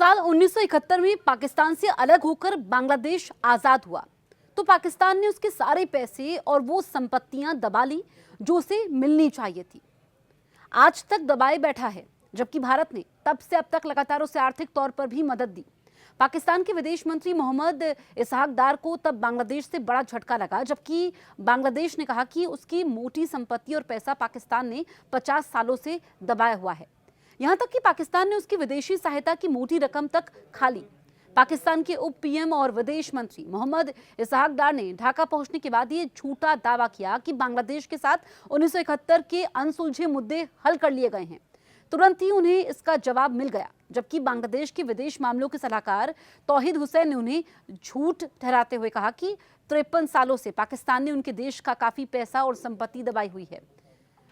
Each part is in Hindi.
साल 1971 में पाकिस्तान से अलग होकर बांग्लादेश आजाद हुआ तो पाकिस्तान ने उसके सारे पैसे और वो संपत्तियां दबा ली जो उसे मिलनी चाहिए थी। आज तक दबाए बैठा है, जबकि भारत ने तब से अब तक लगातार उसे आर्थिक तौर पर भी मदद दी। पाकिस्तान के विदेश मंत्री मोहम्मद इसहाक डार को तब बांग्लादेश से बड़ा झटका लगा, जबकि बांग्लादेश ने कहा कि उसकी मोटी संपत्ति और पैसा पाकिस्तान ने 50 सालों से दबाया हुआ है। यहां तक कि पाकिस्तान ने उसकी विदेशी सहायता की मोटी रकम तक खा ली। पाकिस्तान के उप पीएम और विदेश मंत्री मोहम्मद इसहाक डार ने ढाका पहुंचने के बाद ये झूठा दावा किया कि बांग्लादेश के साथ 1971 के अनसुलझे मुद्दे हल कर लिए गए हैं। तुरंत ही उन्हें इसका जवाब मिल गया, जबकि बांग्लादेश के विदेश मामलों के सलाहकार तौहीद हुसैन ने उन्हें झूठ ठहराते हुए कहा कि 53 सालों से पाकिस्तान ने उनके देश का काफी पैसा और संपत्ति दबाई हुई है,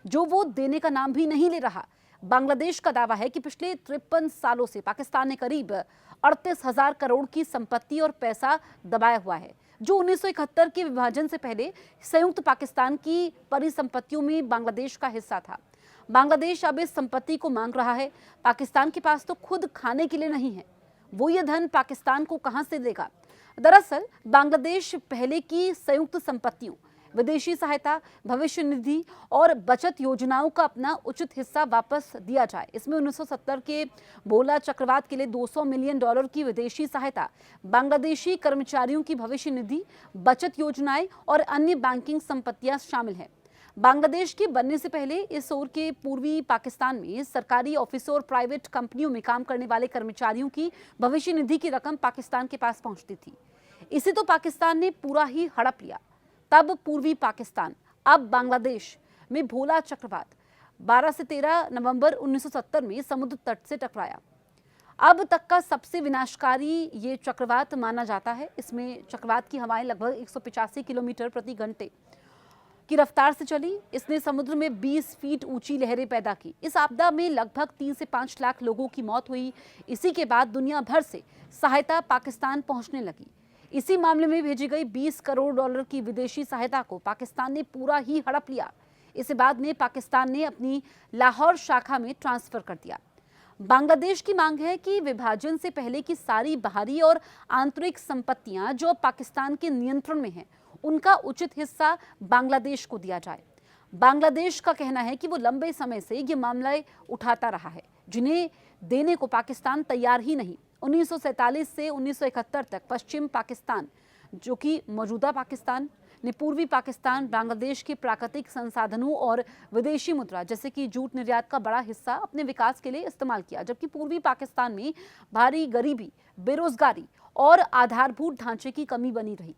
जो वो देने का नाम भी नहीं ले रहा। बांग्लादेश का दावा है कि पिछले 53 सालों से पाकिस्तान ने करीब 38,000 करोड़ की संपत्ति और पैसा दबाया हुआ है, जो 1971 के विभाजन से पहले संयुक्त पाकिस्तान की परिसंपत्तियों में बांग्लादेश का हिस्सा था। बांग्लादेश अब इस संपत्ति को मांग रहा है। पाकिस्तान के पास तो खुद खाने के लिए नहीं है, वो ये धन पाकिस्तान को कहां से देगा। दरअसल बांग्लादेश पहले की संयुक्त संपत्तियों, विदेशी सहायता, भविष्य निधि और बचत योजनाओं का अपना उचित हिस्सा वापस दिया जाए। इसमें 1970 के भोला चक्रवात के लिए $200 मिलियन की विदेशी सहायता, बांग्लादेशी कर्मचारियों की भविष्य निधि, बचत योजनाएं और अन्य बैंकिंग संपत्तियां शामिल हैं। बांग्लादेश के बनने से पहले इस ओर के पूर्वी पाकिस्तान में सरकारी ऑफिसों और प्राइवेट कंपनियों में काम करने वाले कर्मचारियों की भविष्य निधि की रकम पाकिस्तान के पास पहुंचती थी। इसे तो पाकिस्तान ने पूरा ही हड़प लिया। तब पूर्वी पाकिस्तान, अब बांग्लादेश में भोला चक्रवात 12 से 13 नवंबर 1970 में समुद्र तट से टकराया। अब तक का सबसे विनाशकारी ये चक्रवात माना जाता है। इसमें चक्रवात की हवाएं लगभग 185 किलोमीटर प्रति घंटे की रफ्तार से चली। इसने समुद्र में 20 फीट ऊंची लहरें पैदा की। इस आपदा में लगभग 3 से 5 लाख लोगों की मौत हुई। इसी के बाद दुनिया भर से सहायता पाकिस्तान पहुंचने लगी। इसी मामले में भेजी गई $20 करोड़ की विदेशी सहायता को पाकिस्तान ने पूरा ही हड़प लिया। इसे बाद में पाकिस्तान ने अपनी लाहौर शाखा में ट्रांसफर कर दिया। बांग्लादेश की मांग है कि विभाजन से पहले की सारी बाहरी और आंतरिक संपत्तियां जो पाकिस्तान के नियंत्रण में हैं, उनका उचित हिस्सा बांग्लादेश को दिया जाए। बांग्लादेश का कहना है कि वो लंबे समय से ये मामले उठाता रहा है, जिन्हें देने को पाकिस्तान तैयार ही नहीं। 1947 से 1971 तक पश्चिम पाकिस्तान, जो कि मौजूदा पाकिस्तान, ने पूर्वी पाकिस्तान बांग्लादेश के प्राकृतिक संसाधनों और विदेशी मुद्रा जैसे कि जूट निर्यात का बड़ा हिस्सा अपने विकास के लिए इस्तेमाल किया, जबकि पूर्वी पाकिस्तान में भारी गरीबी, बेरोजगारी और आधारभूत ढांचे की कमी बनी रही।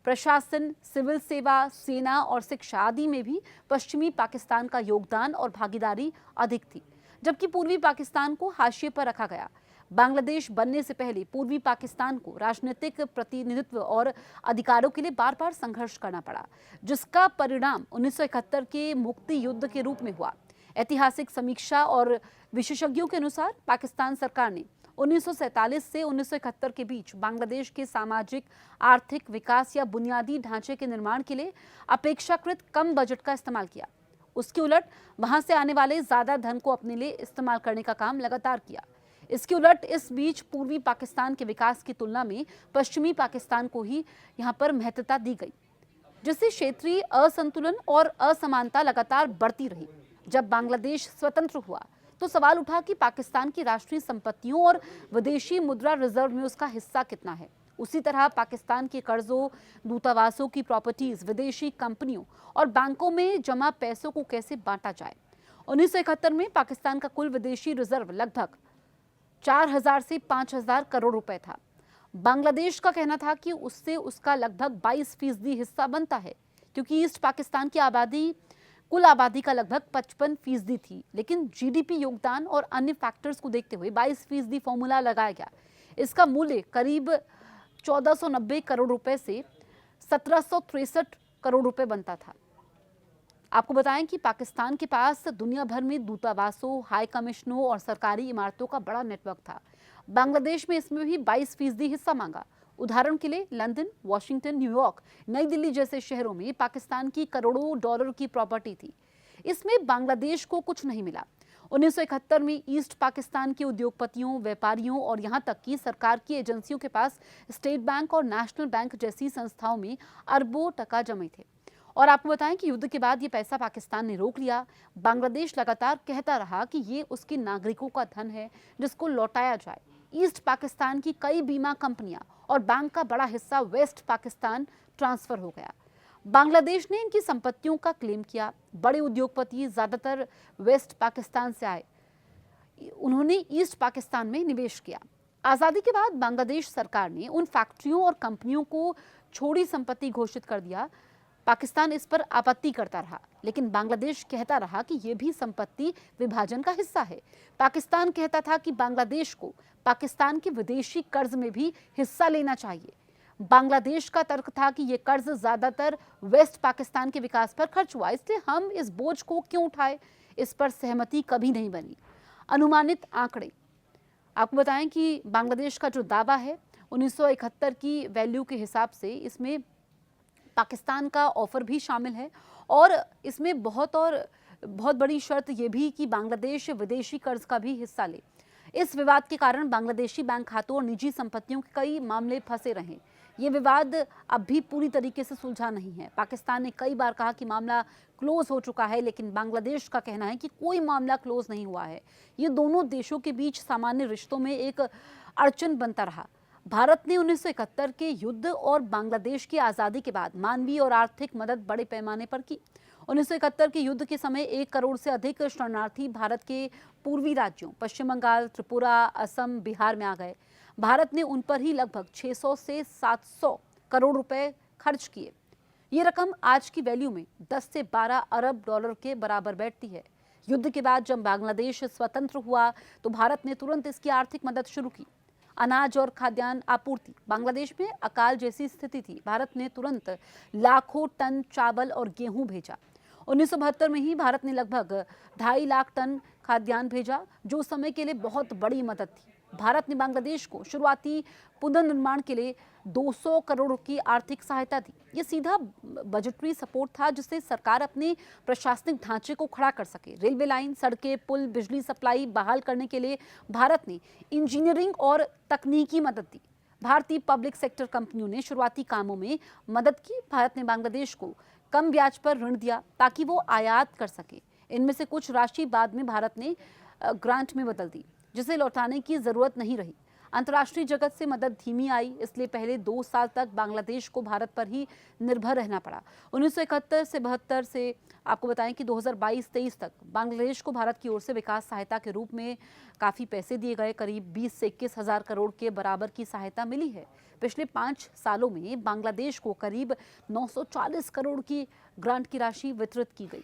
प्रशासन, सिविल सेवा, सेना और शिक्षा आदि में भी पश्चिमी पाकिस्तान का योगदान और भागीदारी अधिक थी, जबकि पूर्वी पाकिस्तान को हाशिए पर रखा गया। बांग्लादेश बनने से पहले पूर्वी पाकिस्तान को राजनीतिक प्रतिनिधित्व और अधिकारों के लिए बार बार संघर्ष करना पड़ा, जिसका परिणाम 1971 के मुक्ति युद्ध के रूप में हुआ। ऐतिहासिक समीक्षा और विशेषज्ञों के अनुसार पाकिस्तान सरकार ने 1947 से 1971 के बीच बांग्लादेश के सामाजिक, आर्थिक विकास या बुनियादी ढांचे के निर्माण के लिए अपेक्षाकृत कम बजट का इस्तेमाल किया। उसके उलट वहां से आने वाले ज्यादा धन को अपने लिए इस्तेमाल करने का काम लगातार किया। इसके उलट इस बीच पूर्वी पाकिस्तान के विकास की तुलना में पश्चिमी पाकिस्तान को ही यहाँ पर महत्वता दी गई, जिससे क्षेत्रीय असंतुलन और असमानता लगातार बढ़ती रही। जब बांग्लादेश स्वतंत्र हुआ तो सवाल उठा कि पाकिस्तान की राष्ट्रीय संपत्तियों और विदेशी मुद्रा रिजर्व में उसका हिस्सा कितना है। उसी तरह पाकिस्तान के कर्जों, दूतावासों की प्रॉपर्टीज, विदेशी कंपनियों और बैंकों में जमा पैसों को कैसे बांटा जाए। 1971 में पाकिस्तान का कुल विदेशी रिजर्व लगभग 4,000 से 5,000 करोड़ रुपए था। बांग्लादेश का कहना था कि उससे उसका लगभग 22% हिस्सा बनता है, क्योंकि ईस्ट पाकिस्तान की आबादी कुल आबादी का लगभग 55% थी। लेकिन जीडीपी, योगदान और अन्य फैक्टर्स को देखते हुए 22% फॉर्मूला लगाया गया। इसका मूल्य करीब 1490 करोड़ रुपए से 1763 करोड़ रुपए बनता था। आपको बताएं कि पाकिस्तान के पास दुनिया भर में दूतावासों, हाई कमिश्नों और सरकारी इमारतों का बड़ा नेटवर्क था। बांग्लादेश में इसमें भी 22% हिस्सा मांगा। उदाहरण के लिए लंदन, वॉशिंगटन, न्यूयॉर्क, नई दिल्ली जैसे शहरों में पाकिस्तान की करोड़ों डॉलर की प्रॉपर्टी थी। इसमें बांग्लादेश को कुछ नहीं मिला। 1971 में ईस्ट पाकिस्तान के उद्योगपतियों, व्यापारियों और यहां तक कि सरकार की एजेंसियों के पास स्टेट बैंक और नेशनल बैंक जैसी संस्थाओं में अरबों टका जमे थे। और आपको बताएं कि युद्ध के बाद ये पैसा पाकिस्तान ने रोक लिया। बांग्लादेश लगातार कहता रहा कि ये उसके नागरिकों का धन है जिसको लौटाया जाए। ईस्ट पाकिस्तान की कई बीमा कंपनियां और बैंक का बड़ा हिस्सा वेस्ट पाकिस्तान ट्रांसफर हो गया। बांग्लादेश ने इनकी संपत्तियों का क्लेम किया। बड़े उद्योगपति ज्यादातर वेस्ट पाकिस्तान से आए, उन्होंने ईस्ट पाकिस्तान में निवेश किया। आजादी के बाद बांग्लादेश सरकार ने उन फैक्ट्रियों और कंपनियों को छोड़ी संपत्ति घोषित कर दिया। पाकिस्तान इस पर आपत्ति करता रहा, लेकिन बांग्लादेश कहता रहा कि यह भी संपत्ति विभाजन का हिस्सा है। पाकिस्तान कहता था कि बांग्लादेश को पाकिस्तान के विदेशी कर्ज में भी हिस्सा लेना चाहिए। बांग्लादेश का तर्क था कि यह कर्ज ज्यादातर वेस्ट पाकिस्तान के विकास पर खर्च हुआ, इसलिए हम इस बोझ को क्यों उठाए। इस पर सहमति कभी नहीं बनी। अनुमानित आंकड़े आपको बताएं कि बांग्लादेश का जो दावा है 1971 की वैल्यू के हिसाब से इसमें पाकिस्तान का ऑफर भी शामिल है और इसमें बहुत बड़ी शर्त यह भी कि बांग्लादेश विदेशी कर्ज का भी हिस्सा ले। इस विवाद के कारण बांग्लादेशी बैंक खातों और निजी संपत्तियों के कई मामले फंसे रहे। ये विवाद अब भी पूरी तरीके से सुलझा नहीं है। पाकिस्तान ने कई बार कहा कि मामला क्लोज हो चुका है, लेकिन बांग्लादेश का कहना है कि कोई मामला क्लोज नहीं हुआ है। ये दोनों देशों के बीच सामान्य रिश्तों में एक अड़चन बनता रहा। भारत ने 1971 के युद्ध और बांग्लादेश की आज़ादी के बाद मानवीय और आर्थिक मदद बड़े पैमाने पर की। 1971 के युद्ध के समय 1 करोड़ से अधिक शरणार्थी भारत के पूर्वी राज्यों पश्चिम बंगाल, त्रिपुरा, असम, बिहार में आ गए। भारत ने उन पर ही लगभग 600 से 700 करोड़ रुपए खर्च किए। ये रकम आज की वैल्यू में 10 से 12 अरब डॉलर के बराबर बैठती है। युद्ध के बाद जब बांग्लादेश स्वतंत्र हुआ तो भारत ने तुरंत इसकी आर्थिक मदद शुरू की। अनाज और खाद्यान्न आपूर्ति, बांग्लादेश में अकाल जैसी स्थिति थी। भारत ने तुरंत लाखों टन चावल और गेहूं भेजा। 1972 में ही भारत ने लगभग 2.5 लाख टन खाद्यान्न भेजा, जो उस समय के लिए बहुत बड़ी मदद थी। भारत ने बांग्लादेश को शुरुआती पुनर्निर्माण के लिए 200 करोड़ की आर्थिक सहायता दी। ये सीधा बजटरी सपोर्ट था जिससे सरकार अपने प्रशासनिक ढांचे को खड़ा कर सके। रेलवे लाइन, सड़कें, पुल, बिजली सप्लाई बहाल करने के लिए भारत ने इंजीनियरिंग और तकनीकी मदद दी। भारतीय पब्लिक सेक्टर कंपनियों ने शुरुआती कामों में मदद की। भारत ने बांग्लादेश को कम ब्याज पर ऋण दिया ताकि वो आयात कर सके। इनमें से कुछ राशि बाद में भारत ने ग्रांट में बदल दी, जिसे लौटाने की जरूरत नहीं रही। अंतर्राष्ट्रीय जगत से मदद धीमी आई, इसलिए पहले 2 साल तक बांग्लादेश को भारत पर ही निर्भर रहना पड़ा। 1971 से 72 से आपको बताएं कि 2022-23 तक बांग्लादेश को भारत की ओर से विकास सहायता के रूप में काफ़ी पैसे दिए गए। करीब 20 से 21 हज़ार करोड़ के बराबर की सहायता मिली है। पिछले 5 सालों में बांग्लादेश को करीब 940 करोड़ की ग्रांट की राशि वितरित की गई।